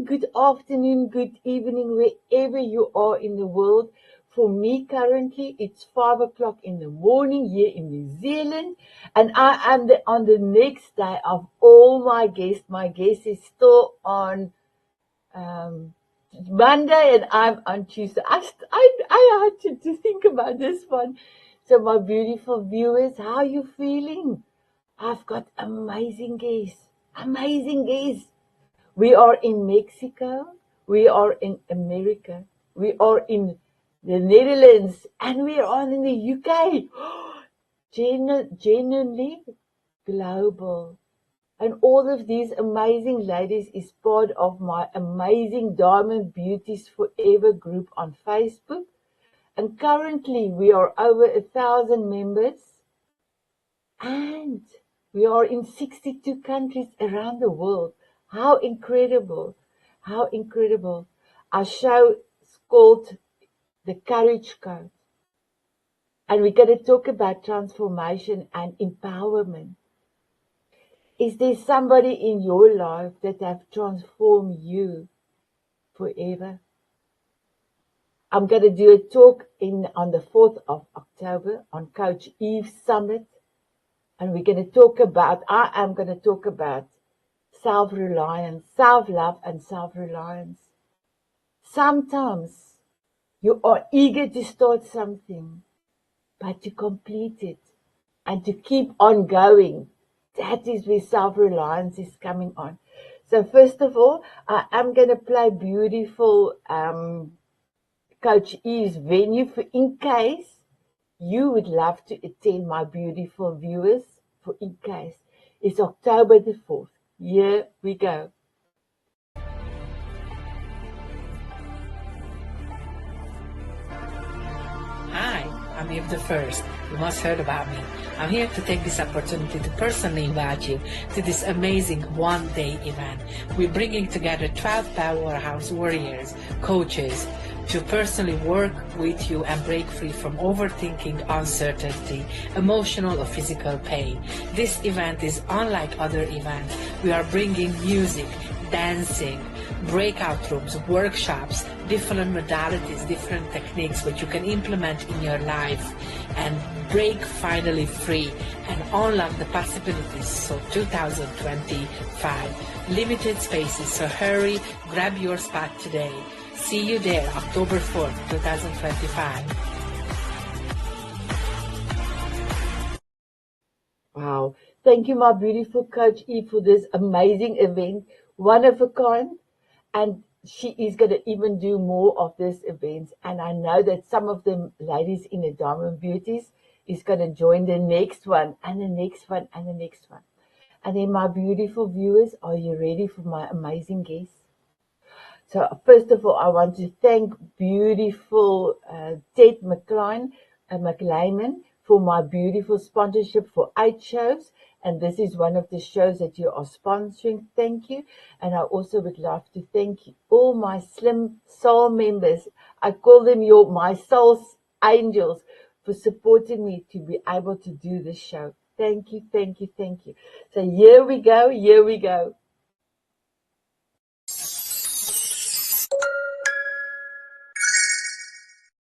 morning, good afternoon, good evening, wherever you are in the world. For me, currently, it's 5 o'clock in the morning here in New Zealand, and I am on the next day of all my guests. My guest is still on Monday, and I'm on Tuesday. I had to think about this one. So, my beautiful viewers, how are you feeling? I've got amazing guests. Amazing guests. We are in Mexico, we are in America, we are in the Netherlands, and we are in the UK. Genuinely global. And all of these amazing ladies is part of my amazing Diamond Beauties Forever group on Facebook. And currently we are over 1,000 members, and we are in 62 countries around the world. How incredible. How incredible. Our show is called The Courage Code. And we're going to talk about transformation and empowerment. Is there somebody in your life that have transformed you forever? I'm going to do a talk on the 4th of October on Coach Eve's Summit. And we're going to talk about, I am going to talk about self-reliance, self-love and self-reliance. Sometimes you are eager to start something, but to complete it and to keep on going. That is where self-reliance is coming on. So first of all, I am going to play beautiful Coach Eve's venue for in case you would love to attend, my beautiful viewers, for in case. It's October the 4th. Here we go. Hi, I'm Eve the First. You must have heard about me. I'm here to take this opportunity to personally invite you to this amazing one-day event. We're bringing together 12 powerhouse warriors, coaches, to personally work with you and break free from overthinking, uncertainty, emotional or physical pain. This event is unlike other events. We are bringing music, dancing, breakout rooms, workshops, different modalities, different techniques which you can implement in your life and break finally free and unlock the possibilities. So 2025, limited spaces, so hurry, grab your spot today. See you there, October 4th, 2025. Wow. Thank you, my beautiful Coach Eve, for this amazing event. One of a kind. And she is going to even do more of these events. And I know that some of the ladies in the Diamond Beauties is going to join the next one and the next one and the next one. And then my beautiful viewers, are you ready for my amazing guests? So first of all, I want to thank beautiful Ted McLean for my beautiful sponsorship for 8 shows. And this is one of the shows that you are sponsoring. Thank you. And I also would love to thank you, all my Slim Soul members. I call them my soul angels for supporting me to be able to do this show. Thank you, thank you, thank you. So here we go, here we go.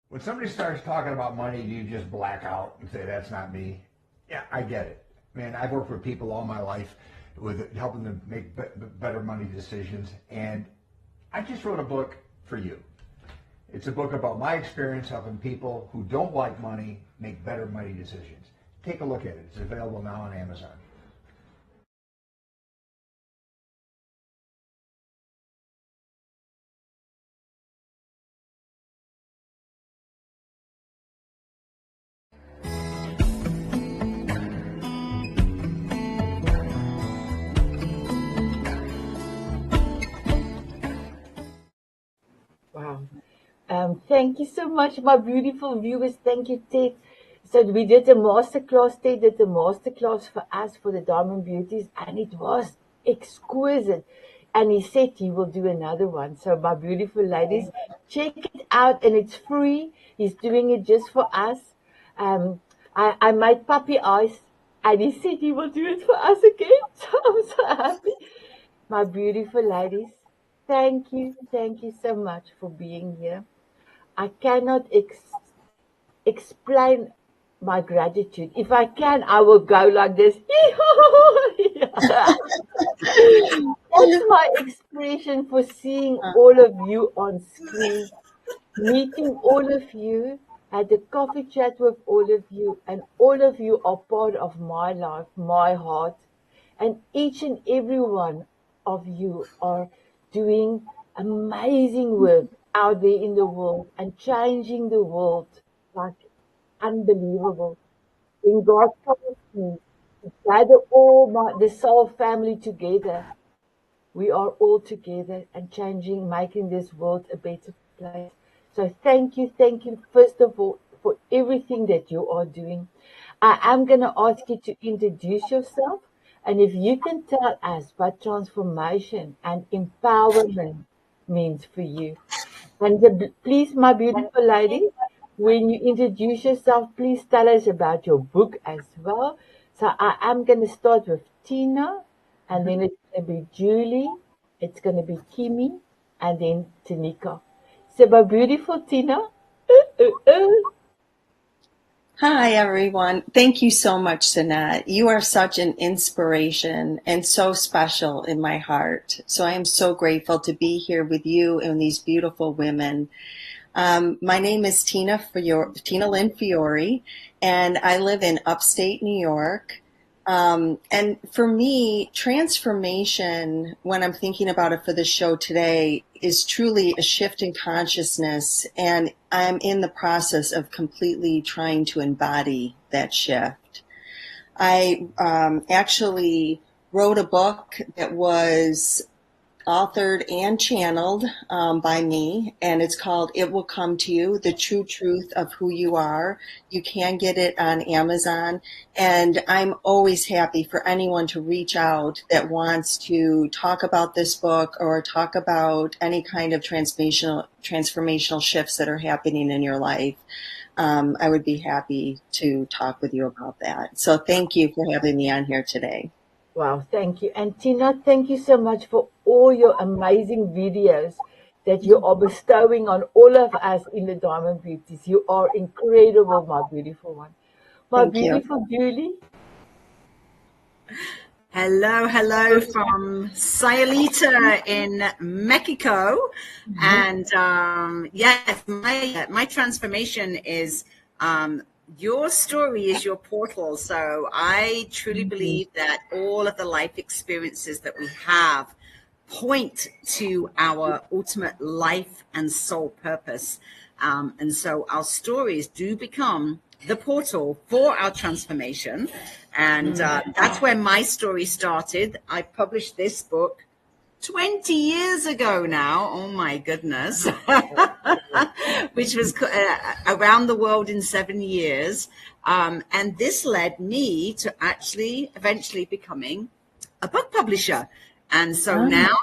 When somebody starts talking about money, do you just black out and say, that's not me? Yeah, I get it. Man, I've worked with people all my life with helping them make better money decisions. And I just wrote a book for you. It's a book about my experience helping people who don't like money make better money decisions. Take a look at it. It's available now on Amazon. Wow. Thank you so much, my beautiful viewers. Thank you, Ted. So we did a masterclass. Ted did a masterclass for us for the Diamond Beauties, and it was exquisite. And he said he will do another one. So my beautiful ladies, check it out, and it's free. He's doing it just for us. I made puppy eyes, and he said he will do it for us again. So I'm so happy. My beautiful ladies, Thank you so much for being here. I cannot explain my gratitude. If I can, I will go like this. That's my expression for seeing all of you on screen, meeting all of you, had a coffee chat with all of you, and all of you are part of my life, my heart, and each and every one of you are doing amazing work out there in the world and changing the world like unbelievable. When God calls me to gather the soul family together, we are all together and changing, making this world a better place. So thank you, first of all, for everything that you are doing. I am going to ask you to introduce yourself, and if you can tell us what transformation and empowerment means for you. And please, my beautiful lady, when you introduce yourself, please tell us about your book as well. So I am going to start with Tina, and then it's going to be Julie, it's going to be Kemi, and then Tineke. So my beautiful Tina, Hi, everyone. Thank you so much, Sanet. You are such an inspiration and so special in my heart. So I am so grateful to be here with you and these beautiful women. My name is Tina Lyn Fiori, and I live in upstate New York. And for me, transformation, when I'm thinking about it for the show today, is truly a shift in consciousness. And I'm in the process of completely trying to embody that shift. I actually wrote a book that was authored and channeled by me, and it's called It Will Come to You, The True Truth of Who You Are. You can get it on Amazon, and I'm always happy for anyone to reach out that wants to talk about this book or talk about any kind of transformational shifts that are happening in your life. I would be happy to talk with you about that. So thank you for having me on here today. wow, thank you. And Tina, thank you so much for all your amazing videos that you are bestowing on all of us in the Diamond Beauties. You are incredible, my beautiful one. My Thank you. beautiful Julie. Hello from Sayulita in Mexico. And yes, my transformation is your story is your portal. So I truly believe that all of the life experiences that we have point to our ultimate life and soul purpose. And so our stories do become the portal for our transformation. And that's where my story started. I published this book 20 years ago now. Oh my goodness. Which was around the world in 7 years. And this led me to actually eventually becoming a book publisher. And so now,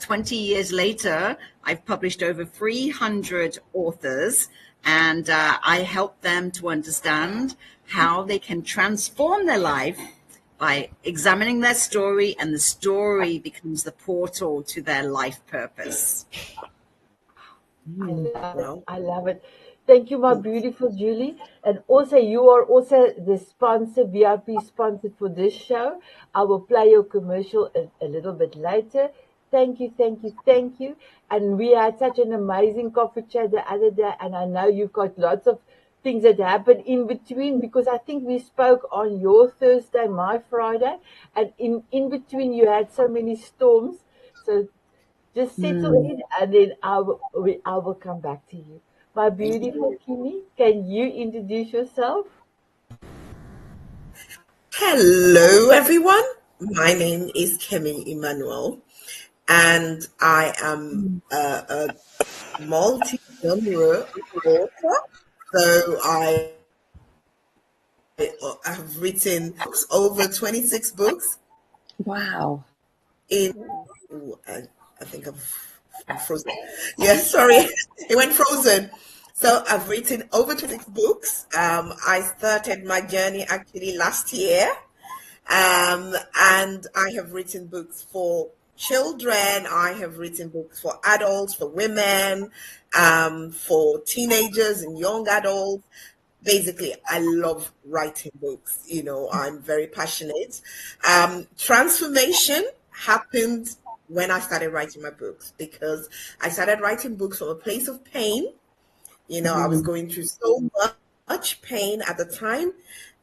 20 years later, I've published over 300 authors, and I help them to understand how they can transform their life by examining their story, and the story becomes the portal to their life purpose. I love it. I love it. Thank you, my beautiful Julie. And also, you are also the sponsor, VIP sponsor for this show. I will play your commercial a little bit later. Thank you, thank you, thank you. And we had such an amazing coffee chat the other day, and I know you've got lots of things that happen in between, because I think we spoke on your Thursday, my Friday, and in between you had so many storms. So just settle in, and then I will come back to you. My beautiful Kimi, can you introduce yourself? Hello, everyone. My name is Kemi Emmanual, and I am a multi-genre author. So I have written over 26 books. Wow. I think I'm frozen. Yeah, sorry, it went frozen. So I've written over 26 books. I started my journey actually last year. And I have written books for children. I have written books for adults, for women, for teenagers and young adults. Basically, I love writing books. You know, I'm very passionate. Transformation happened when I started writing my books, because I started writing books from a place of pain. You know, I was going through so much pain at the time,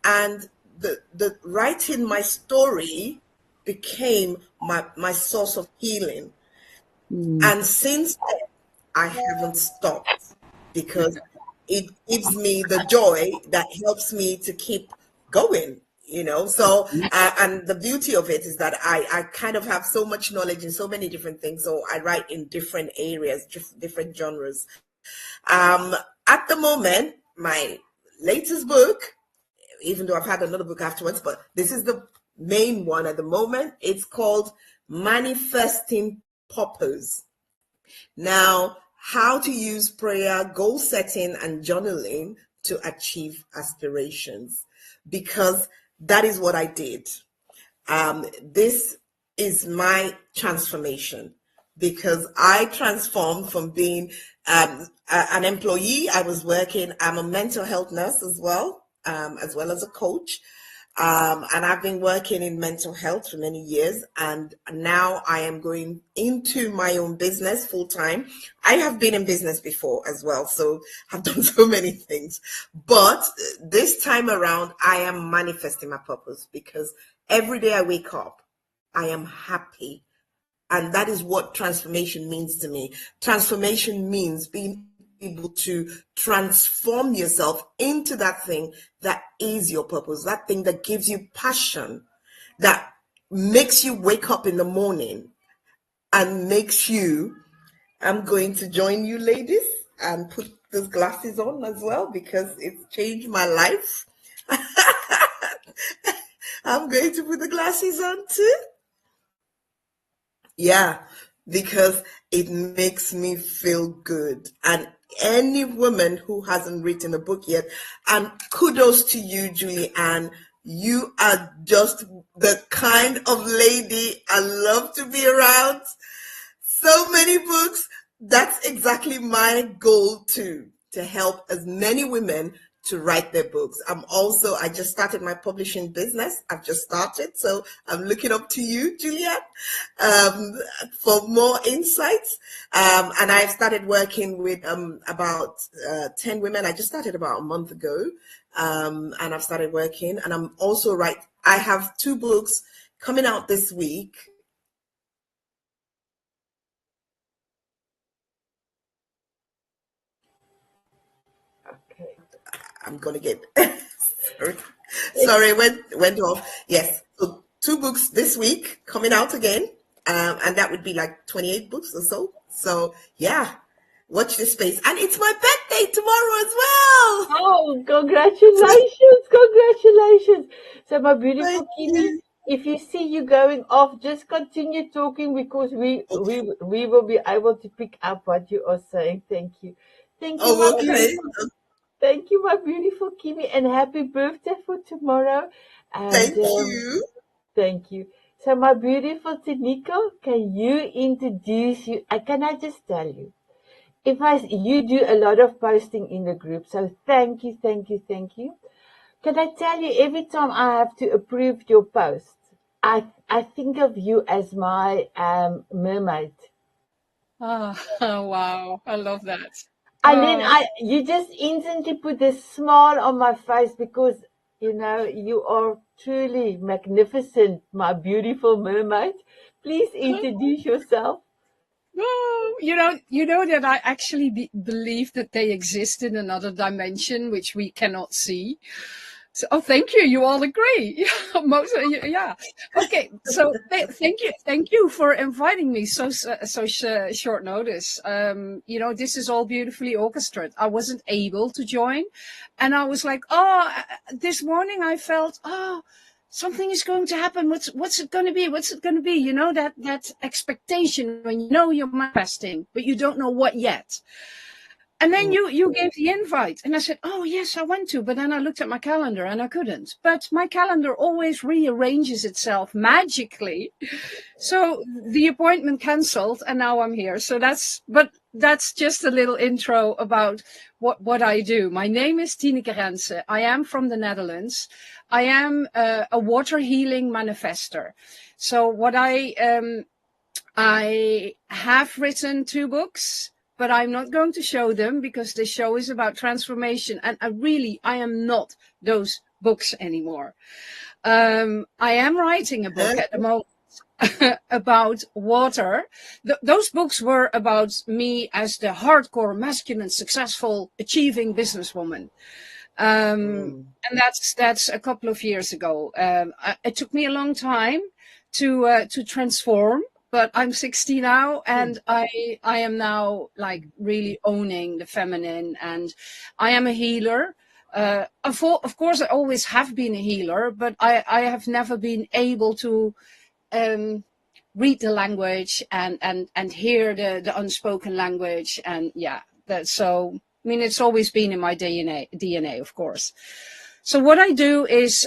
and the writing my story became my source of healing. And since then, I haven't stopped, because it gives me the joy that helps me to keep going, you know. So and the beauty of it is that I kind of have so much knowledge in so many different things, so I write in different areas, different genres. At the moment, my latest book, even though I've had another book afterwards, but this is the main one at the moment. It's called Manifesting Purpose. Now, how to use prayer, goal setting, and journaling to achieve aspirations, because that is what I did. This is my transformation, because I transformed from being an employee. I'm a mental health nurse as well as a coach. And I've been working in mental health for many years, and now I am going into my own business full time. I have been in business before as well, so I've done so many things. But this time around, I am manifesting my purpose, because every day I wake up, I am happy. And that is what transformation means to me. Transformation means being able to transform yourself into that thing that is your purpose, that thing that gives you passion, that makes you wake up in the morning and makes you, I'm going to join you ladies and put those glasses on as well, because it's changed my life. I'm going to put the glasses on too. Yeah, because it makes me feel good. And any woman who hasn't written a book yet, and kudos to you, Julianne, you are just the kind of lady I love to be around. So many books. That's exactly my goal too, to help as many women to write their books. I just started my publishing business. I've just started. So I'm looking up to you, Julianne, for more insights. And I've started working with about 10 women. I just started about a month ago. And I've started working, and I'm also I have 2 books coming out this week. I'm gonna get sorry, went off. Yes, so 2 books this week coming out again, and that would be like 28 books or so. So yeah, watch this space, and it's my birthday tomorrow as well. Oh, congratulations, congratulations. So my beautiful Kemi, if you see you going off, just continue talking, because we will be able to pick up what you are saying. Thank you. Thank you, my beautiful. Thank you, my beautiful Kemi, and happy birthday for tomorrow. And Thank you. Thank you. So my beautiful Tineke, can you introduce you? Can I just tell you? You do a lot of posting in the group, so thank you, thank you, thank you. Can I tell you, every time I have to approve your post, I think of you as my mermaid. Oh, wow. I love that. And then you just instantly put this smile on my face, because, you know, you are truly magnificent, my beautiful mermaid. Please introduce yourself. Oh, you know that I actually believe that they exist in another dimension, which we cannot see. So, thank you. You all agree. Yeah. Okay. So thank you for inviting me so short notice. This is all beautifully orchestrated. I wasn't able to join, and I was like, this morning I felt, something is going to happen. What's it going to be? What's it going to be? You know, that expectation when you know you're manifesting, but you don't know what yet. And then you gave the invite, and I said, "Oh yes, I went to." But then I looked at my calendar and I couldn't. But my calendar always rearranges itself magically, so the appointment cancelled, and now I'm here. So that's just a little intro about what I do. My name is Tineke Rensen. I am from the Netherlands. I am a water healing manifester. So what I have written 2 books, but I'm not going to show them because the show is about transformation. And I am not those books anymore. I am writing a book at the moment about water. Those books were about me as the hardcore, masculine, successful, achieving businesswoman. And that's a couple of years ago. It took me a long time to transform. But I'm 60 now, and I am now like really owning the feminine, and I am a healer. Of course, I always have been a healer, but I have never been able to read the language and hear the unspoken language, and so I mean it's always been in my DNA, of course. So what I do is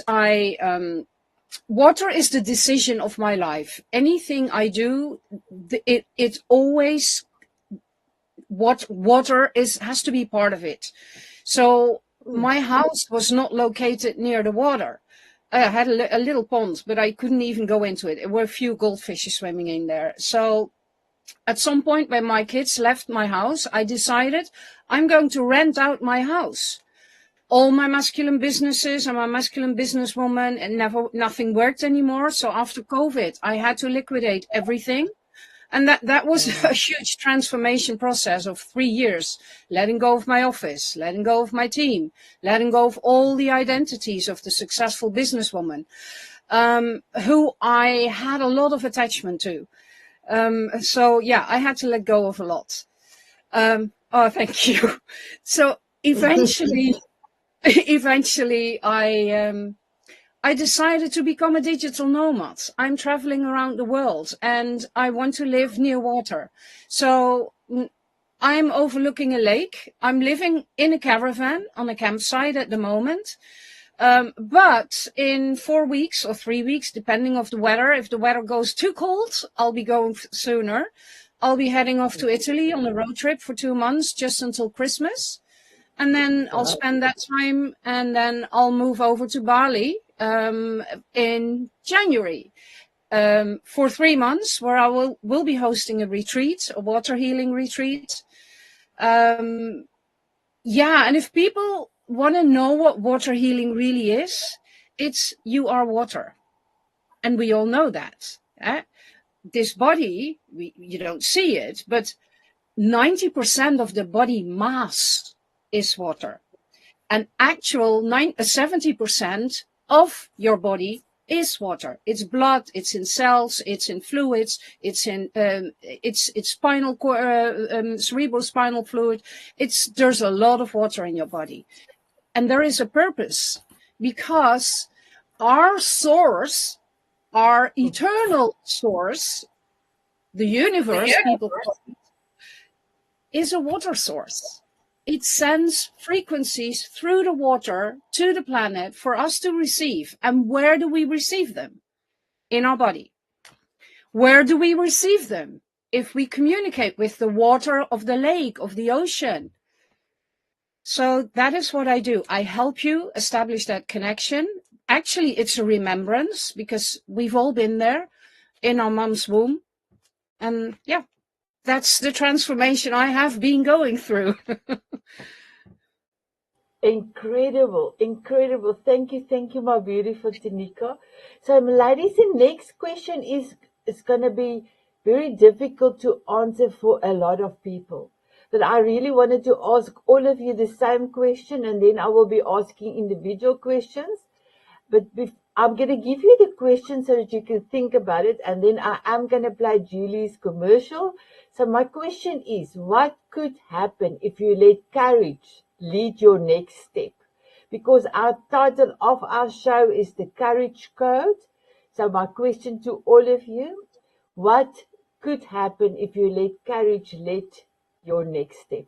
water is the decision of my life. Anything I do, it always water has to be part of it. So my house was not located near the water. I had a little pond, but I couldn't even go into it. There were a few goldfishes swimming in there. So at some point when my kids left my house, I decided I'm going to rent out my house. All my masculine businesses, I'm a masculine businesswoman, and nothing worked anymore. So after COVID, I had to liquidate everything. And that was a huge transformation process of 3 years, letting go of my office, letting go of my team, letting go of all the identities of the successful businesswoman, who I had a lot of attachment to. I had to let go of a lot. Oh, thank you. So eventually I decided to become a digital nomad. I'm traveling around the world and I want to live near water. So I'm overlooking a lake. I'm living in a caravan on a campsite at the moment. But in 4 weeks or 3 weeks, depending on the weather, if the weather goes too cold, I'll be going sooner. I'll be heading off to Italy on a road trip for 2 months, just until Christmas. And then I'll spend that time, and then I'll move over to Bali in January for 3 months, where I will be hosting a retreat, a water healing retreat. And if people want to know what water healing really is, it's you are water. And we all know that. This body, you don't see it, but 90% of the body mass is water. And actual 70% of your body is water. It's blood, it's in cells, it's in fluids, it's in it's spinal cerebral spinal fluid. There's a lot of water in your body. And there is a purpose, because our source, our eternal source, the universe, people call it, is a water source. It sends frequencies through the water to the planet for us to receive. And where do we receive them? In our body. Where do we receive them? If we communicate with the water of the lake, of the ocean. So that is what I do. I help you establish that connection. Actually, it's a remembrance, because we've all been there in our mom's womb. And that's the transformation I have been going through. Incredible. Thank you, my beautiful Tineke. So, ladies, the next question is going to be very difficult to answer for a lot of people. But I really wanted to ask all of you the same question, and then I will be asking individual questions. But I'm going to give you the question so that you can think about it, and then I am going to play Julie's commercial. So my question is, what could happen if you let courage lead your next step? Because our title of our show is the Courage Code. So my question to all of you, what could happen if you let courage lead your next step?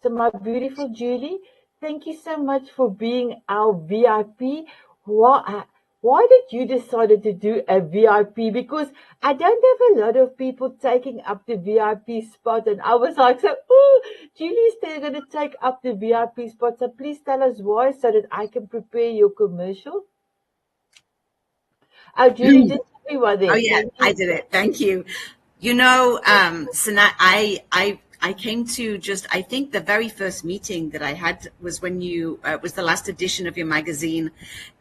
So my beautiful Julie, thank you so much for being our VIP. Why did you decide to do a VIP? Because I don't have a lot of people taking up the VIP spot. And I was like, so, oh, Julie's still going to take up the VIP spot. So please tell us why so that I can prepare your commercial. Oh, Julie, just everyone there. Oh yeah, I did it. Thank you. You know, Sanet, I came to just, I think the very first meeting that I had was when you, was the last edition of your magazine.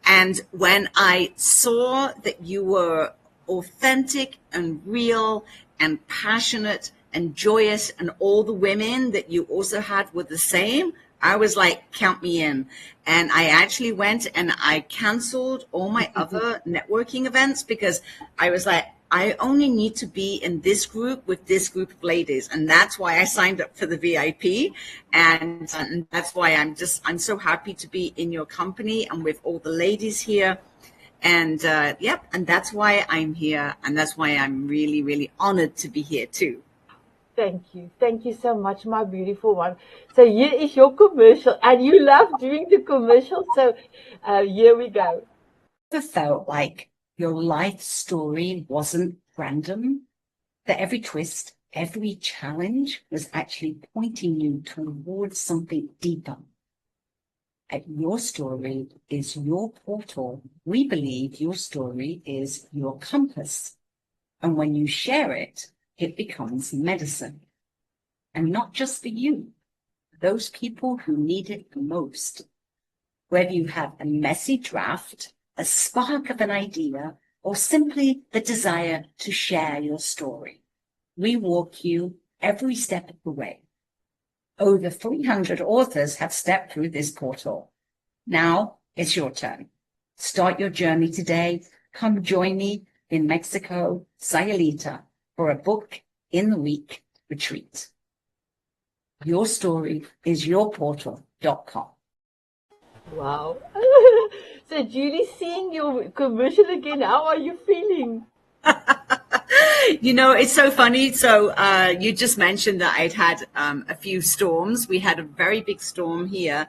And when I saw that you were authentic and real and passionate and joyous, and all the women that you also had were the same, I was like, count me in. And I actually went and I canceled all my other networking events because I was like, I only need to be in this group with this group of ladies. And that's why I signed up for the VIP. And that's why I'm so happy to be in your company and with all the ladies here. And yep, and that's why I'm here. And that's why I'm really, really honored to be here too. Thank you. Thank you so much, my beautiful one. So here is your commercial, and you love doing the commercial. So here we go. Ever felt like your life story wasn't random? That every twist, every challenge was actually pointing you towards something deeper? Your story is your portal. We believe your story is your compass. And when you share it, it becomes medicine. And not just for you, those people who need it the most. Whether you have a messy draft, a spark of an idea, or simply the desire to share your story, we walk you every step of the way. Over 300 authors have stepped through this portal. Now it's your turn. Start your journey today. Come join me in Mexico, Sayulita, for a book in the week retreat. Your story is your portal.com. Wow. So Julie, seeing your commercial again, how are you feeling? You know, it's so funny. So you just mentioned that I'd had a few storms. We had a very big storm here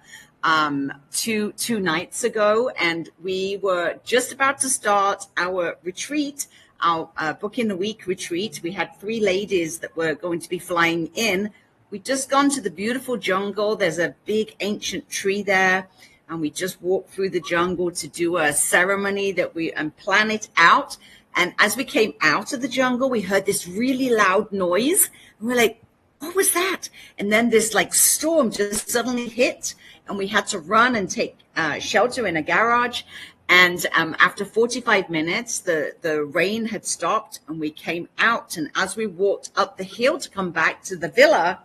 two nights ago, and we were just about to start our retreat, our book in the week retreat. We had 3 ladies that were going to be flying in. We'd just gone to the beautiful jungle. There's a big ancient tree there, and we just walked through the jungle to do a ceremony and plan it out. And as we came out of the jungle, we heard this really loud noise. And we're like, what was that? And then this like storm just suddenly hit, and we had to run and take shelter in a garage. And after 45 minutes, the rain had stopped, and we came out. And as we walked up the hill to come back to the villa,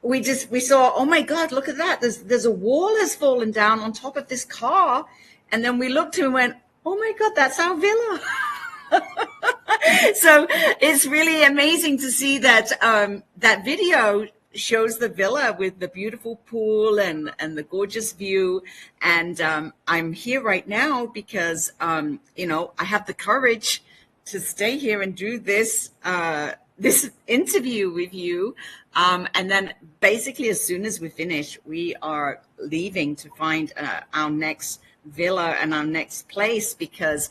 we saw, oh my God, look at that. There's a wall has fallen down on top of this car. And then we looked and went, oh my God, that's our villa. So it's really amazing to see that that video shows the villa with the beautiful pool and the gorgeous view. And I'm here right now because, you know, I have the courage to stay here and do this this interview with you. And then basically as soon as we finish, we are leaving to find our next villa and our next place, because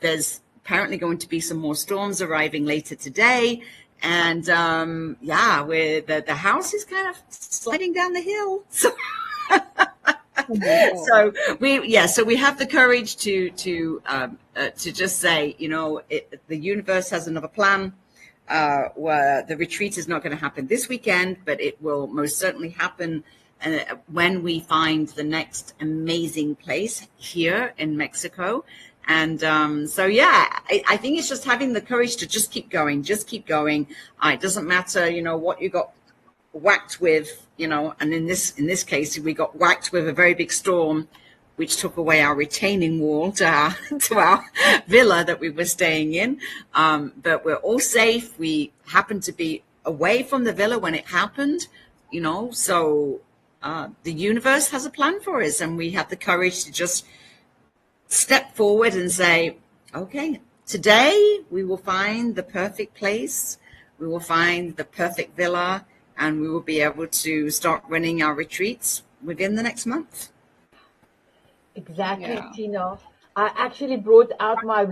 there's apparently going to be some more storms arriving later today. And yeah, the house is kind of sliding down the hill. So, so we have the courage to just say, you know, the universe has another plan. Where the retreat is not going to happen this weekend, but it will most certainly happen when we find the next amazing place here in Mexico. And so, yeah, I think it's just having the courage to just keep going. It doesn't matter, you know, what you got whacked with, you know, and in this case, we got whacked with a very big storm, which took away our retaining wall to our villa that we were staying in. But we're all safe. We happened to be away from the villa when it happened, you know, so the universe has a plan for us, and we have the courage to just step forward and say, okay, today we will find the perfect place. We will find the perfect villa, and we will be able to start running our retreats within the next month. Exactly, Yeah. Tina. I actually brought out my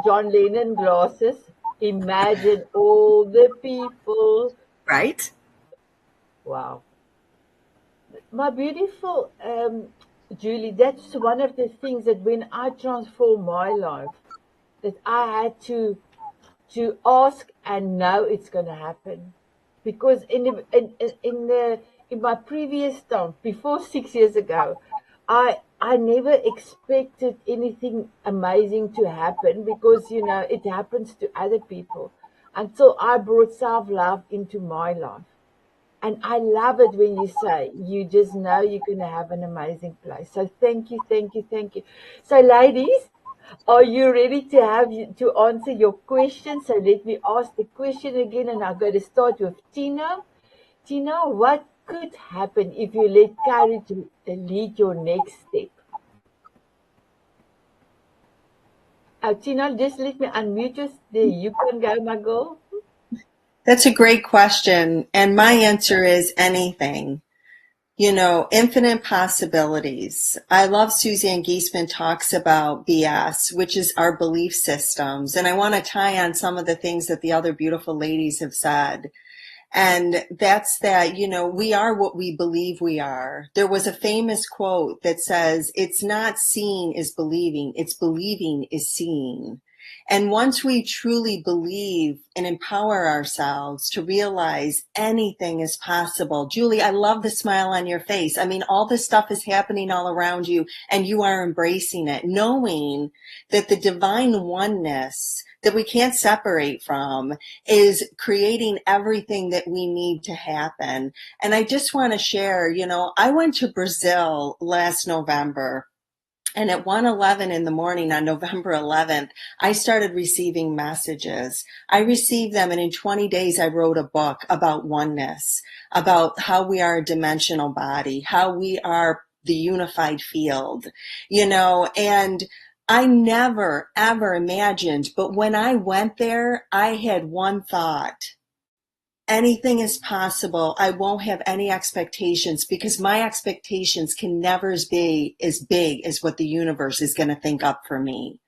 John Lennon glasses. Imagine all the people. Right? Wow. My beautiful Julie, that's one of the things that when I transform my life, that I had to ask and know it's going to happen, because in my previous time, before 6 years ago, I never expected anything amazing to happen, because it happens to other people, until I brought self-love into my life. And I love it when you say you just know you're going to have an amazing place. So thank you, thank you, thank you. So ladies, are you ready to answer your question? So let me ask the question again, and I'm going to start with Tina. Tina, what could happen if you let courage lead your next step? Tina, just let me unmute you. There you can go, my girl. That's a great question. And my answer is anything. Infinite possibilities. I love Suzanne Giesemann talks about BS, which is our belief systems. And I want to tie on some of the things that the other beautiful ladies have said. And that's that, we are what we believe we are. There was a famous quote that says, it's not seeing is believing, it's believing is seeing. And once we truly believe and empower ourselves to realize anything is possible. Julie, I love the smile on your face. I mean, all this stuff is happening all around you and you are embracing it, knowing that the divine oneness that we can't separate from is creating everything that we need to happen. And I just want to share, I went to Brazil last November. And at 1:11 in the morning on November 11th, I started receiving messages. I received them, and in 20 days, I wrote a book about oneness, about how we are a dimensional body, how we are the unified field, and I never, ever imagined. But when I went there, I had one thought. Anything is possible. I won't have any expectations, because my expectations can never be as big as what the universe is going to think up for me.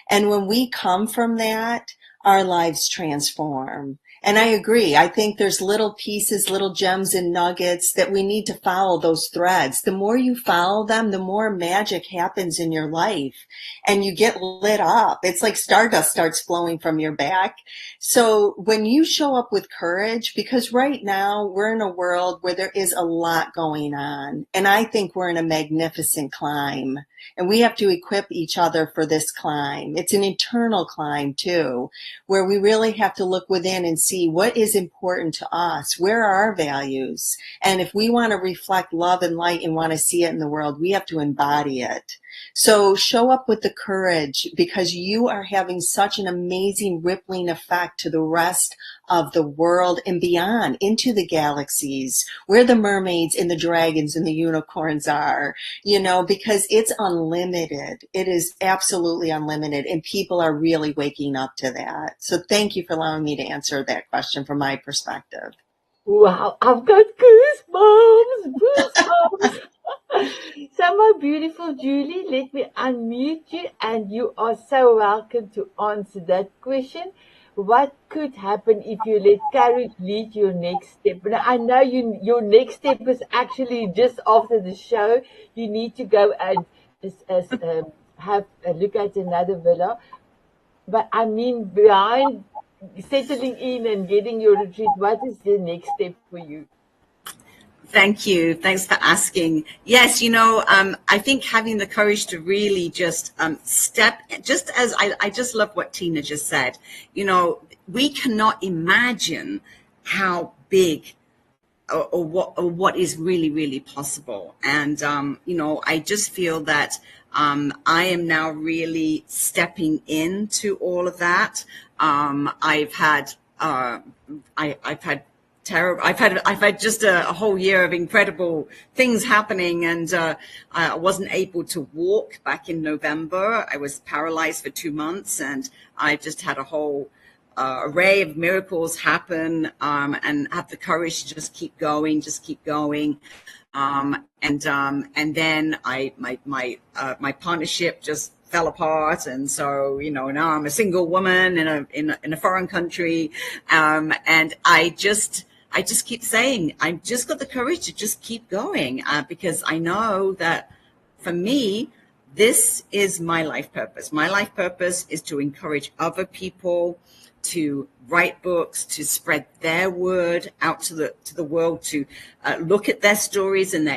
And when we come from that, our lives transform. And I agree. I think there's little pieces, little gems and nuggets that we need to follow those threads. The more you follow them, the more magic happens in your life and you get lit up. It's like stardust starts flowing from your back. So when you show up with courage, because right now we're in a world where there is a lot going on, and I think we're in a magnificent climb. And we have to equip each other for this climb. It's an eternal climb too, where we really have to look within and see what is important to us. Where are our values? And if we want to reflect love and light and want to see it in the world, we have to embody it. So show up with the courage, because you are having such an amazing rippling effect to the rest of the world and beyond, into the galaxies, where the mermaids and the dragons and the unicorns are, because it's unlimited. It is absolutely unlimited, and people are really waking up to that. So thank you for allowing me to answer that question from my perspective. Wow, I've got goosebumps, goosebumps. So my beautiful Julie, let me unmute you, and you are so welcome to answer that question. What could happen if you let courage lead your next step? Now, I know your next step is actually just after the show. You need to go and have a look at another villa. But I mean, behind settling in and getting your retreat, what is the next step for you? Thank you. Thanks for asking. Yes, I think having the courage to really just step, just as I just love what Tina just said. We cannot imagine how big or what is really, really possible. And, I just feel that I am now really stepping into all of that. I've had just a whole year of incredible things happening, and I wasn't able to walk back in November. I was paralyzed for 2 months, and I just had a whole array of miracles happen, and have the courage to just keep going, and then my partnership just fell apart, and so now I'm a single woman in a foreign country, and I just keep saying I've just got the courage to just keep going, because I know that for me, this is my life purpose. My life purpose is to encourage other people to write books, to spread their word out to the world, to look at their stories and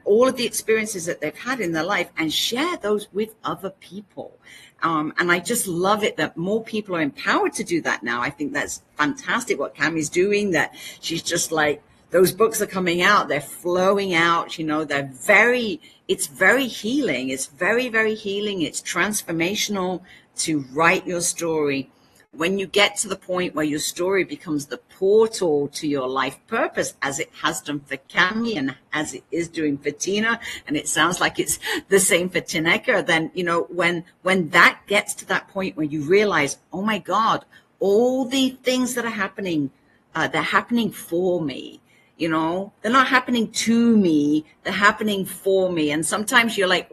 all of the experiences that they've had in their life and share those with other people. And I just love it that more people are empowered to do that now. I think that's fantastic what Kemi's doing, that she's just like, those books are coming out, they're flowing out, it's very healing. It's very, very healing. It's transformational to write your story. When you get to the point where your story becomes the portal to your life purpose, as it has done for Kemi and as it is doing for Tina, and it sounds like it's the same for Tineke, then, when that gets to that point where you realize, oh my God, all the things that are happening, they're happening for me. They're not happening to me, they're happening for me. And sometimes you're like,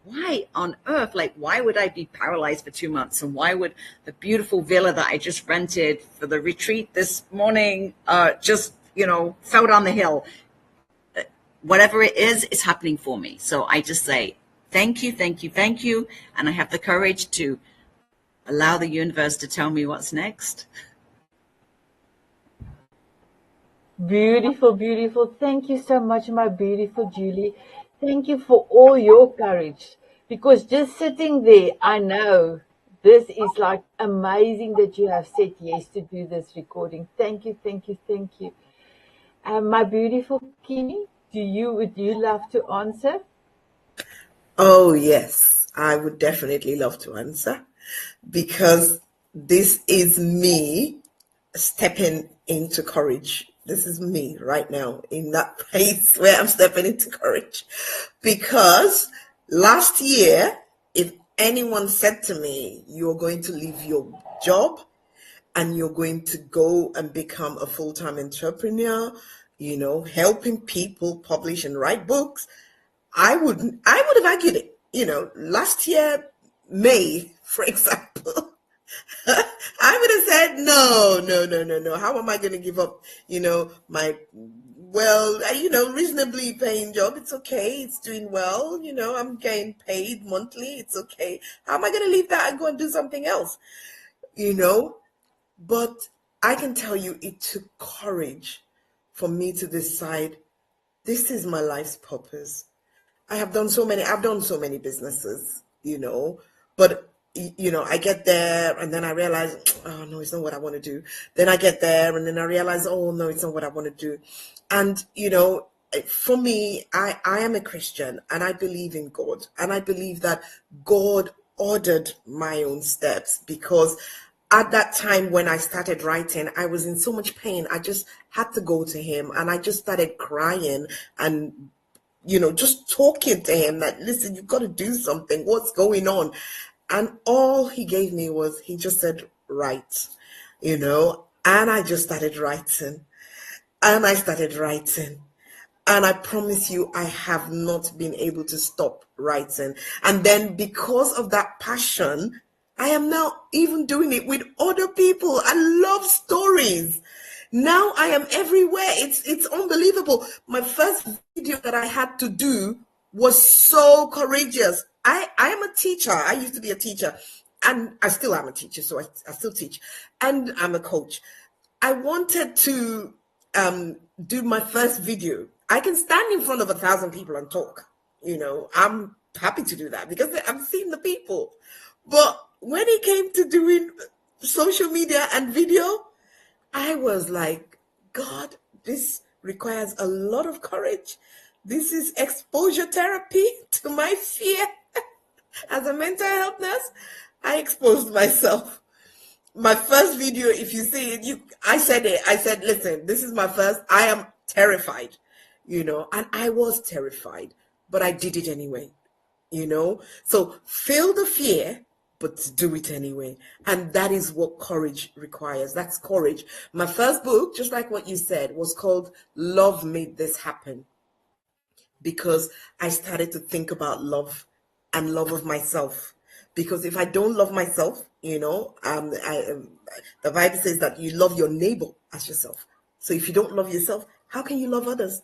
why on earth? Like, why would I be paralyzed for 2 months? And why would the beautiful villa that I just rented for the retreat this morning just, fell down the hill? Whatever it is, it's happening for me. So I just say, thank you, thank you, thank you. And I have the courage to allow the universe to tell me what's next. Beautiful, beautiful. Thank you so much, my beautiful Julie. Thank you for all your courage, because just sitting there, I know this is like amazing that you have said yes to do this recording. Thank you, thank you, thank you. My beautiful Kemi, would you love to answer? Oh, yes, I would definitely love to answer, because this is me stepping into courage. This is me right now in that place where I'm stepping into courage. Because last year, if anyone said to me, you're going to leave your job and you're going to go and become a full-time entrepreneur, helping people publish and write books, I would have argued it. Last year, May, for example, I would have said, no. How am I going to give up, my, reasonably paying job? It's okay. It's doing well. I'm getting paid monthly. It's okay. How am I going to leave that and go and do something else? But I can tell you it took courage for me to decide this is my life's purpose. I've done so many businesses, but I get there and then I realize, oh no, it's not what I want to do. Then I get there and then I realize, oh no, it's not what I want to do. And, for me, I am a Christian and I believe in God. And I believe that God ordered my own steps, because at that time when I started writing, I was in so much pain. I just had to go to him and I just started crying and just talking to him that, listen, you've got to do something. What's going on? And all he gave me was, he just said, write, and I just started writing and I started writing. And I promise you, I have not been able to stop writing. And then because of that passion, I am now even doing it with other people. I love stories. Now I am everywhere. It's unbelievable. My first video that I had to do was so courageous. I am a teacher. I used to be a teacher, and I still am a teacher, so I still teach, and I'm a coach. I wanted to do my first video. I can stand in front of 1,000 people and talk. I'm happy to do that because I'm seeing the people. But when it came to doing social media and video, I was like, God, this requires a lot of courage. This is exposure therapy to my fear. As a mental health nurse, I exposed myself. My first video, if you see it, I said it. I said, listen, this is my first. I am terrified, and I was terrified, but I did it anyway, So feel the fear, but to do it anyway. And that is what courage requires. That's courage. My first book, just like what you said, was called Love Made This Happen, because I started to think about love and love of myself. Because if I don't love myself, the Bible says that you love your neighbor as yourself. So if you don't love yourself, how can you love others?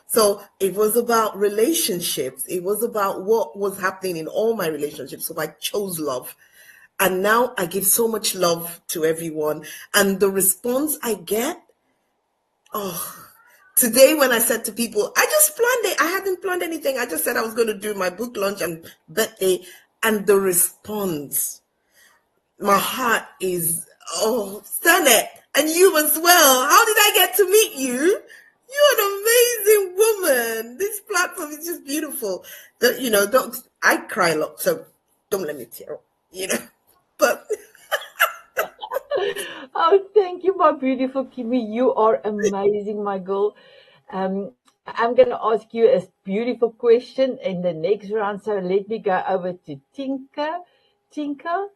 So it was about relationships. It was about what was happening in all my relationships. So I chose love. And now I give so much love to everyone. And the response I get, today when I said to people, I just planned it. I hadn't planned anything. I just said I was going to do my book launch and birthday. And the response, my heart is, Sanet, and you as well. How did I get to meet you? You're an amazing woman. This platform is just beautiful. I cry a lot, so don't let me tear up, but. Oh, thank you, my beautiful Kemi. You are amazing, my girl. I'm going to ask you a beautiful question in the next round. So let me go over to Tineke. Tineke,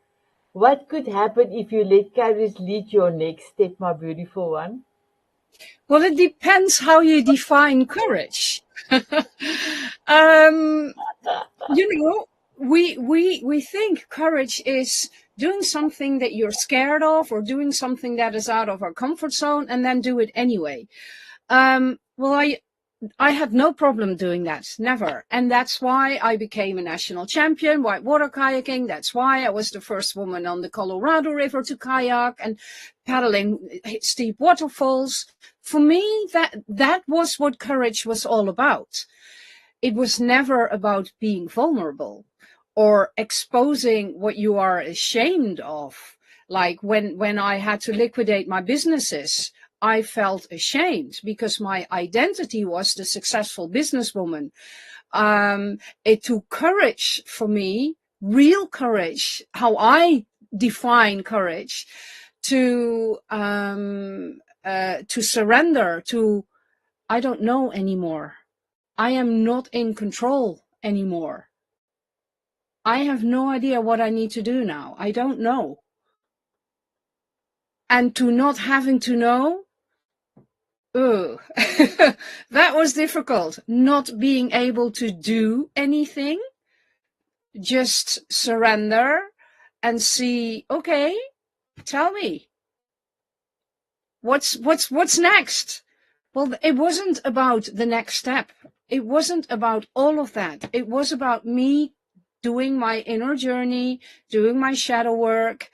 what could happen if you let courage lead your next step, my beautiful one? Well, it depends how you define courage. We think courage is doing something that you're scared of or doing something that is out of our comfort zone and then do it anyway. I had no problem doing that, never. And that's why I became a national champion, whitewater kayaking. That's why I was the first woman on the Colorado River to kayak and paddling steep waterfalls. For me, that was what courage was all about. It was never about being vulnerable or exposing what you are ashamed of. Like when I had to liquidate my businesses, I felt ashamed because my identity was the successful businesswoman. It took courage for me, real courage, how I define courage, to surrender to, I don't know anymore. I am not in control anymore. I have no idea what I need to do now. I don't know. And to not having to know, that was difficult. Not being able to do anything, just surrender and see, okay, tell me, what's next? Well, it wasn't about the next step. It wasn't about all of that. It was about me doing my inner journey, doing my shadow work,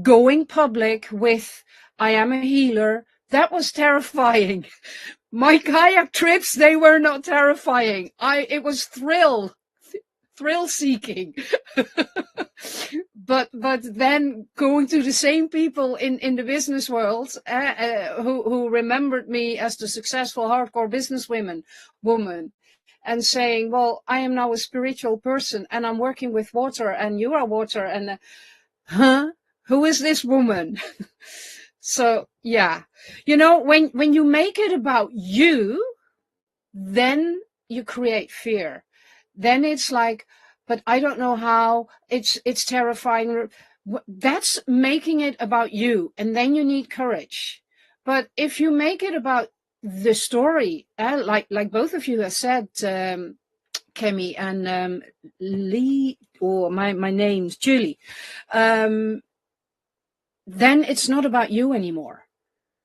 going public with, I am a healer. That was terrifying. My kayak trips, they were not terrifying. It was thrill seeking. but then going to the same people in the business world who remembered me as the successful hardcore woman, and saying, well, I am now a spiritual person and I'm working with water and you are water, and who is this woman? So yeah, when you make it about you, then you create fear. Then it's like, but I don't know how. It's terrifying. That's making it about you, and then you need courage. But if you make it about the story, like both of you have said, Kemi and Lee, or my name's Julie, then it's not about you anymore,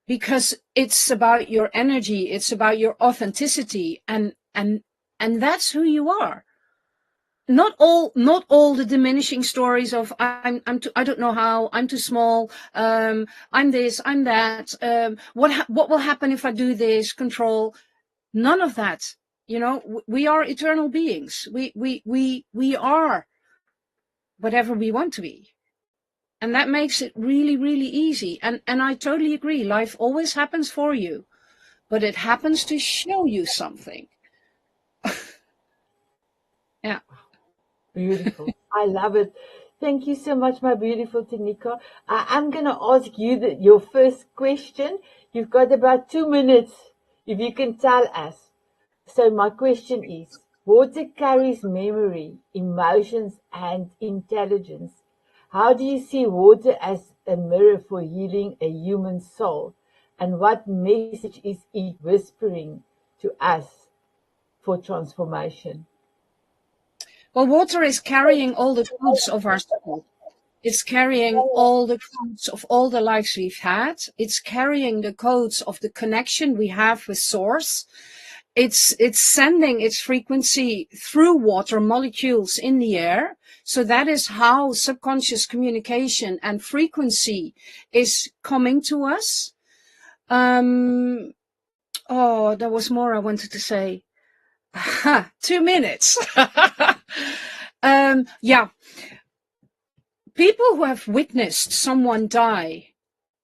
because it's about your energy, it's about your authenticity, and that's who you are. Not all the diminishing stories of I don't know how, I'm too small, I'm this, I'm that, what will happen if I do this, control. None of that. We are eternal beings. We are whatever we want to be. And that makes it really, really easy. And I totally agree. Life always happens for you, but it happens to show you something. Yeah. Beautiful. I love it. Thank you so much, my beautiful Tineke. I'm going to ask you your first question. You've got about 2 minutes, if you can tell us. So my question is, Water carries memory, emotions, and intelligence. How do you see water as a mirror for healing a human soul? And what message is it whispering to us for transformation? Well, water is carrying all the codes of our soul. It's carrying all the codes of all the lives we've had. It's carrying the codes of the connection we have with source. It's sending its frequency through water molecules in the air. So that is how subconscious communication and frequency is coming to us. Oh, there was more I wanted to say. 2 minutes. Yeah. People who have witnessed someone die,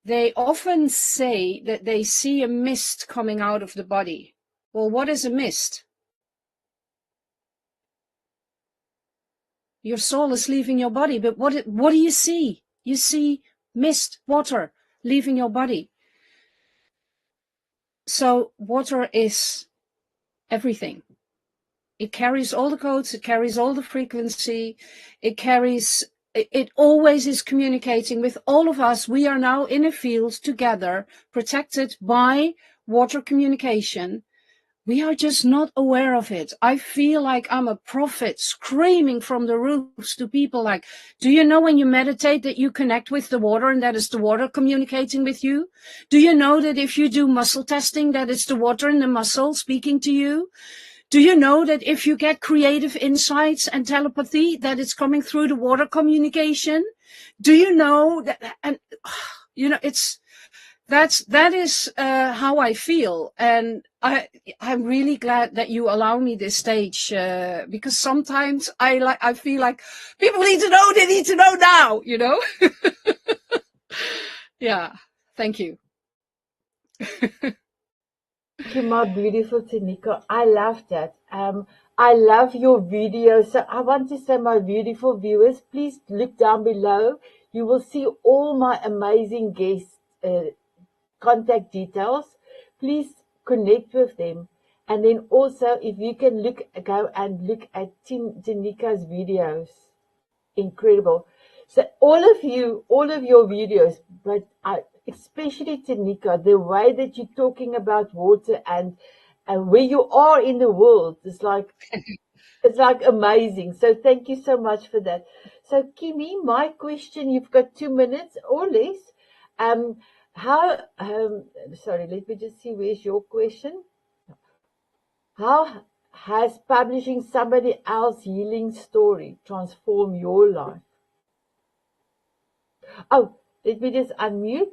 they often say that they see a mist coming out of the body. Well, what is a mist? Your soul is leaving your body, but what do you see? You see mist, water leaving your body. So water is everything. It carries all the codes, it carries all the frequency, it always is communicating with all of us. We are now in a field together, protected by water communication. We are just not aware of it. I feel like I'm a prophet screaming from the roofs to people like, do you know when you meditate that you connect with the water and that is the water communicating with you? Do you know that if you do muscle testing, that it's the water in the muscle speaking to you? Do you know that if you get creative insights and telepathy, that it's coming through the water communication? Do you know that? And you know, that is how I feel, and I'm really glad that you allow me this stage because sometimes I feel like people need to know. They need to know now. You know. Yeah. Thank you. Thank you, my beautiful Tineke. I love that. I love your video. So I want to say, my beautiful viewers, please look down below. You will see all my amazing guests' contact details. Please connect with them. And then also, if you can go and look at Tineke's videos. Incredible. So all of your videos, but especially Tineke, the way that you're talking about water and where you are in the world is like, it's like amazing. So thank you so much for that. So Kemi, my question, you've got 2 minutes or less. How, sorry, let me just see, where's your question? How has publishing somebody else's healing story transformed your life? Oh, let me just unmute.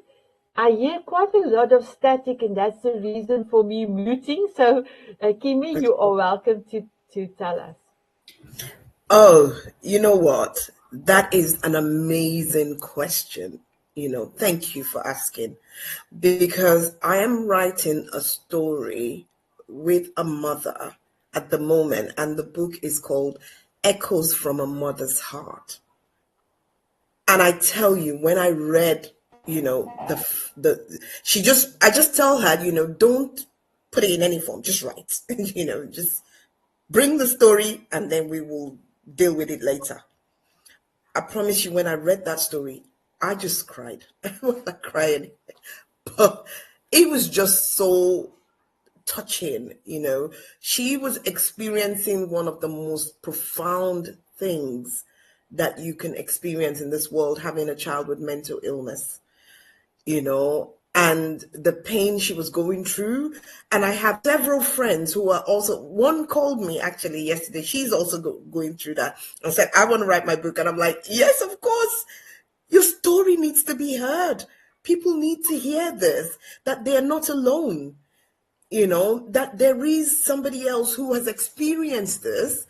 I hear quite a lot of static, and that's the reason for me muting. So, Kemi, you are welcome to tell us. Oh, you know what? That is an amazing question. Thank you for asking. Because I am writing a story with a mother at the moment, and the book is called Echoes from a Mother's Heart. And I tell you, when I read, I just tell her, don't put it in any form, just write, just bring the story and then we will deal with it later. I promise you, when I read that story, I just cried. I cried. But it was just so touching, She was experiencing one of the most profound things that you can experience in this world, having a child with mental illness, and the pain she was going through. And I have several friends who are also, one called me actually yesterday. She's also going through that and said, I want to write my book. And I'm like, yes, of course. Your story needs to be heard. People need to hear this, that they're not alone, that there is somebody else who has experienced this.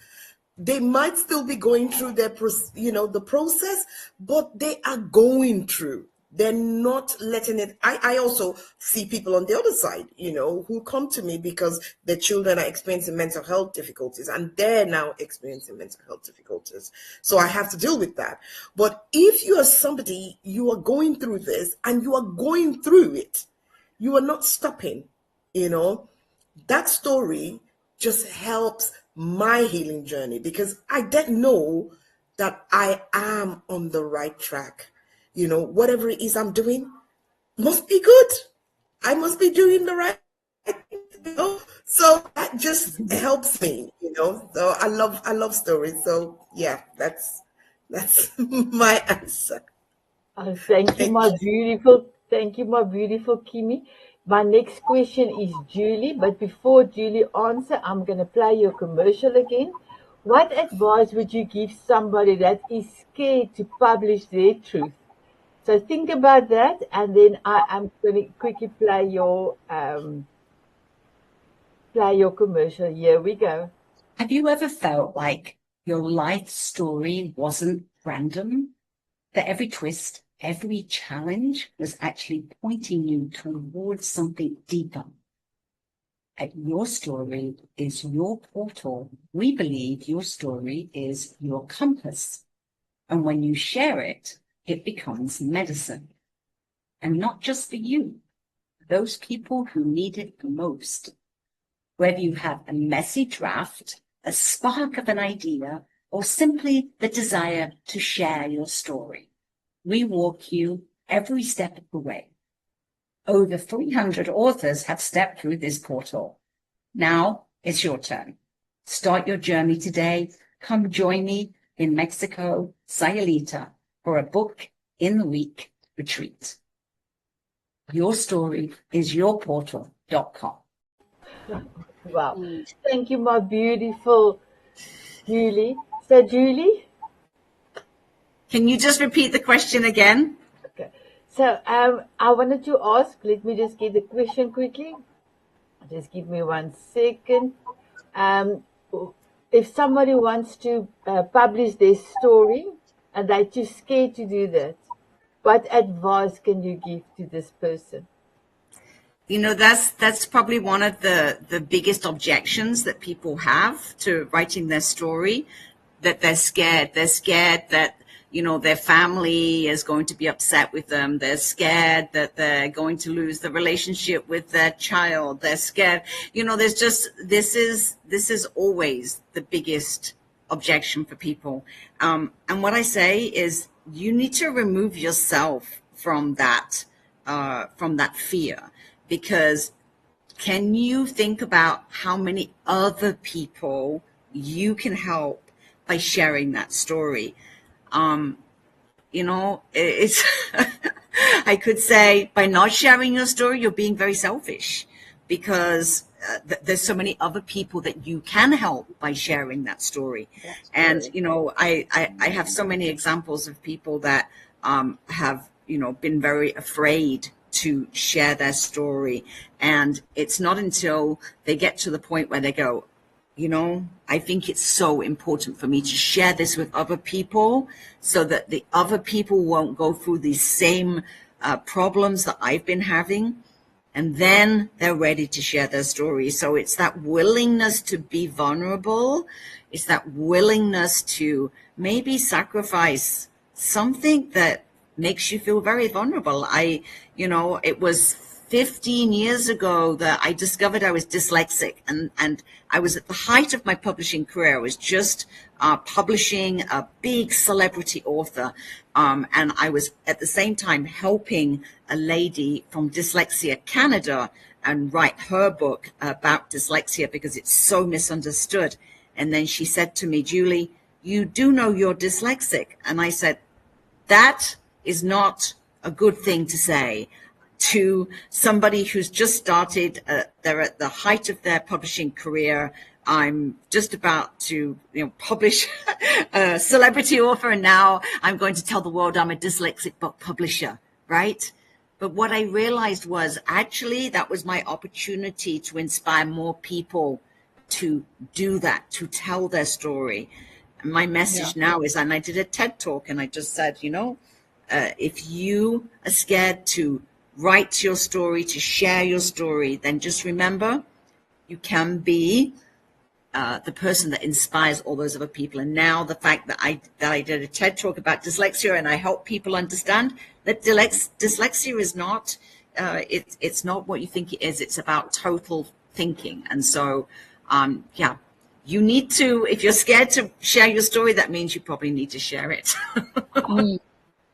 They might still be going through the process, but they are going through. They're not letting it. I also see people on the other side, who come to me because their children are experiencing mental health difficulties and they're now experiencing mental health difficulties. So I have to deal with that. But if you are somebody, you are going through this and you are going through it, you are not stopping, that story just helps my healing journey, because I didn't know that I am on the right track. You know, whatever it is I'm doing must be good. I must be doing the right thing, you know? So that just helps me, you know. So I love stories. So yeah, that's my answer. Oh, thank you, Thank my you. beautiful, thank you, my beautiful Kimi. My next question is Julie, but before Julie answer, I'm gonna play your commercial again. What advice would you give somebody that is scared to publish their truth? So think about that, and then I am gonna quickly play your commercial. Here we go. Have you ever felt like your life story wasn't random? That every twist, every challenge was actually pointing you towards something deeper? Your story is your portal. We believe your story is your compass. And when you share it, it becomes medicine. And not just for you, those people who need it the most. Whether you have a messy draft, a spark of an idea, or simply the desire to share your story, we walk you every step of the way. Over 300 authors have stepped through this portal. Now it's your turn. Start your journey today. Come join me in Mexico, Sayulita, for a book in the week retreat. Your story is your portal.com. Wow. Thank you, my beautiful Julie. So, Julie, Can you just repeat the question again? okay. So, I wanted to ask, let me just get the question quickly. Just give me 1 second. Um, if somebody wants to publish their story and they're too scared to do that, what advice can you give to this person? You know, that's probably one of the biggest objections that people have to writing their story, that they're scared. They're scared that, you know, their family is going to be upset with them. They're scared that they're going to lose the relationship with their child. They're scared. You know, there's just, this is always the biggest objection for people. And what I say is you need to remove yourself from that fear, because can you think about how many other people you can help by sharing that story? You know, it's, I could say by not sharing your story, you're being very selfish, because there's so many other people that you can help by sharing that story. And, you know, I have so many examples of people that have, you know, been very afraid to share their story. And it's not until they get to the point where they go, you know, I think it's so important for me to share this with other people so that the other people won't go through these same problems that I've been having. And then they're ready to share their story. So it's that willingness to be vulnerable. It's that willingness to maybe sacrifice something that makes you feel very vulnerable. You know, it was 15 years ago that I discovered I was dyslexic, and I was at the height of my publishing career. I was just publishing a big celebrity author, and I was at the same time helping a lady from Dyslexia Canada and write her book about dyslexia because it's so misunderstood. And then she said to me, Julie, you do know you're dyslexic. And I said, that is not a good thing to say to somebody who's just started. They're at the height of their publishing career. I'm just about to, you know, publish a celebrity author, and now I'm going to tell the world I'm a dyslexic book publisher, right? But what I realized was actually that was my opportunity to inspire more people to do that, to tell their story. And my message now is, and I did a TED talk and I just said, you know, if you are scared to write your story, to share your story, then just remember you can be the person that inspires all those other people. And now the fact that I did a TED talk about dyslexia and I help people understand that dyslexia is not, it's not what you think it is. It's about total thinking. And so, yeah, you need to, if you're scared to share your story, that means you probably need to share it.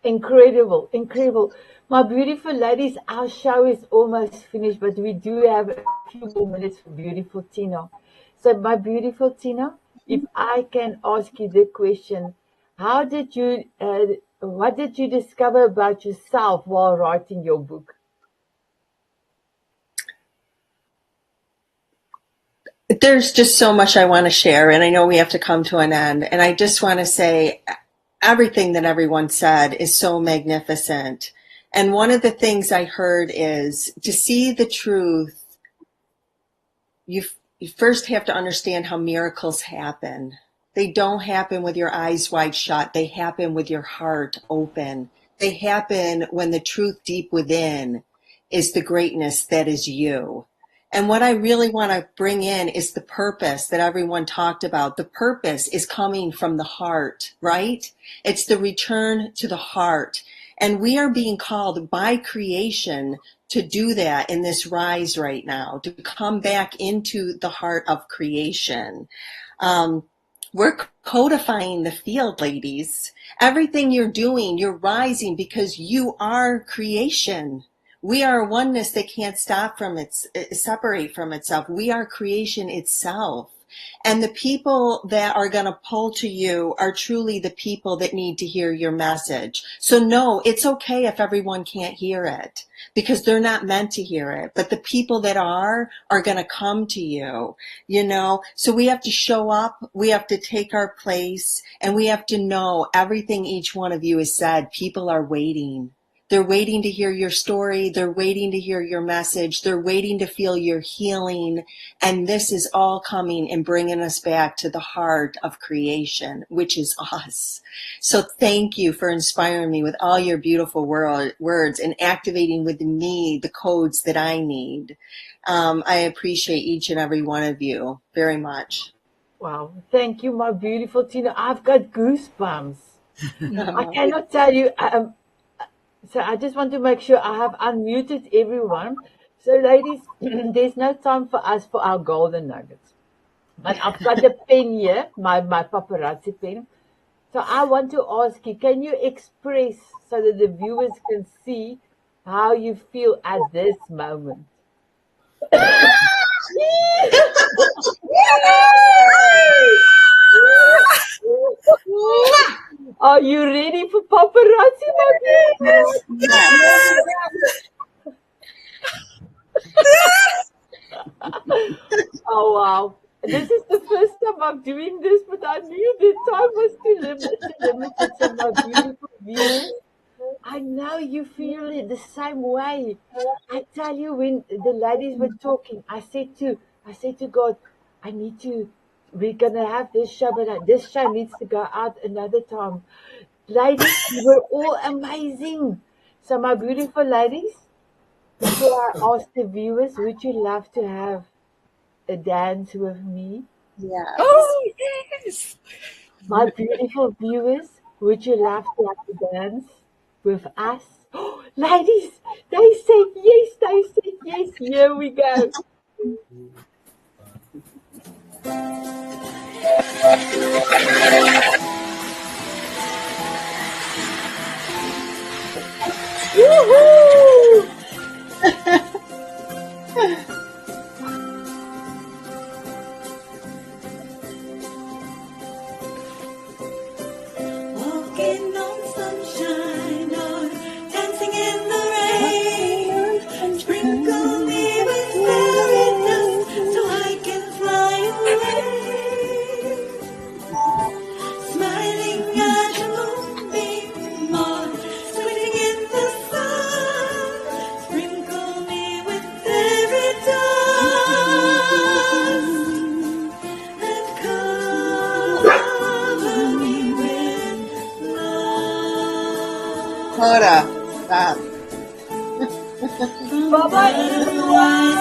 Incredible, incredible. My beautiful ladies, our show is almost finished, but we do have a few more minutes for beautiful Tina. So, my beautiful Tina, if I can ask you the question, how did you, what did you discover about yourself while writing your book? There's just so much I want to share, and I know we have to come to an end. And I just want to say everything that everyone said is so magnificent. And one of the things I heard is to see the truth, you first have to understand how miracles happen. They don't happen with your eyes wide shut. They happen with your heart open. They happen when the truth deep within is the greatness that is you. And what I really want to bring in is the purpose that everyone talked about. The purpose is coming from the heart, right? It's the return to the heart. And we are being called by creation to do that in this rise right now, to come back into the heart of creation. We're codifying the field, ladies. Everything you're doing, you're rising because you are creation. We are a oneness that can't separate from itself. We are creation itself. And the people that are going to pull to you are truly the people that need to hear your message. So no, it's okay if everyone can't hear it because they're not meant to hear it. But the people that are going to come to you, you know. So we have to show up. We have to take our place, and we have to know everything each one of you has said. People are waiting. They're waiting to hear your story. They're waiting to hear your message. They're waiting to feel your healing. And this is all coming and bringing us back to the heart of creation, which is us. So thank you for inspiring me with all your beautiful words and activating with me the codes that I need. I appreciate each and every one of you very much. Wow. Thank you, my beautiful Tina. I've got goosebumps. I cannot tell you. So I just want to make sure I have unmuted everyone. So ladies, there's no time for us for our golden nuggets. But I've got a pen here, my paparazzi pen. So I want to ask you, can you express so that the viewers can see how you feel at this moment? Are you ready for paparazzi, my Yes. Oh, wow. This is the first time I'm doing this, but I knew the time was too limited. So my beautiful viewers, I know you feel it the same way. I tell you, when the ladies were talking, I said to God, we're going to have this show, but this show needs to go out another time. Ladies, you were all amazing. So my beautiful ladies, before I ask the viewers, would you love to have a dance with me? Yes. Oh, yes. My beautiful viewers, would you love to have a dance with us? Oh, ladies, they said yes. Here we go. Woohoo! Walking on sunshine or dancing in the rain. Sprinkle me with fairy dust so I can fly away. Smiling at the moonbeam or squinting in the sun. Sprinkle me with fairy dust and cover me with love. Hold up. Stop. Bye-bye, everyone.